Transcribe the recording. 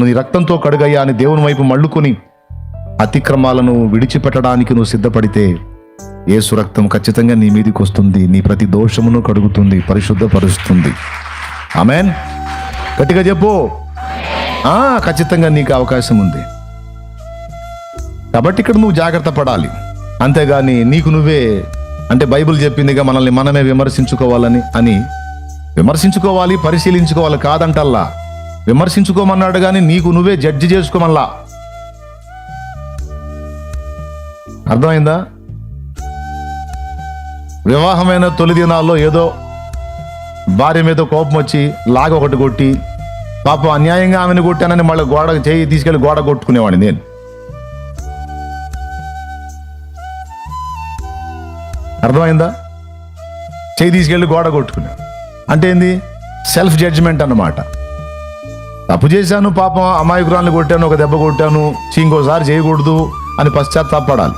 నీ రక్తంతో కడుగయ్యా అని దేవుని వైపు మళ్ళుకొని అతిక్రమాలను విడిచిపెట్టడానికి నువ్వు సిద్ధపడితే యేసు రక్తం ఖచ్చితంగా నీ మీదకి వస్తుంది. నీ ప్రతి దోషమును కడుగుతుంది, పరిశుద్ధపరుస్తుంది. ఆమేన్. గట్టిగా చెప్పు. ఖచ్చితంగా నీకు అవకాశం ఉంది. కాబట్టి ఇక్కడ నువ్వు జాగ్రత్త పడాలి. అంతేగాని నీకు నువ్వే, అంటే బైబిల్ చెప్పిందిగా మనల్ని మనమే విమర్శించుకోవాలని అని, విమర్శించుకోవాలి, పరిశీలించుకోవాలి కాదంటల్లా. విమర్శించుకోమన్నాడు కానీ నీకు నువ్వే జడ్జి చేసుకోమల్లా. అర్థమైందా? వివాహమైన తొలి దినాల్లో ఏదో భార్య మీద కోపం వచ్చి లాగ ఒకటి కొట్టి, పాపం అన్యాయంగా ఆమెను కొట్టానని మళ్ళీ గోడ చేయి తీసుకెళ్లి గోడ కొట్టుకునేవాడిని నేను. అర్థమైందా? చేయి తీసుకెళ్ళి గోడ కొట్టుకున్నా అంటే ఏంది? సెల్ఫ్ జడ్జిమెంట్ అన్నమాట. తప్పు చేశాను, పాపం అమాయకురాలను కొట్టాను, ఒక దెబ్బ కొట్టాను, ఇంకోసారి చేయకూడదు అని పశ్చాత్తాపడాలి.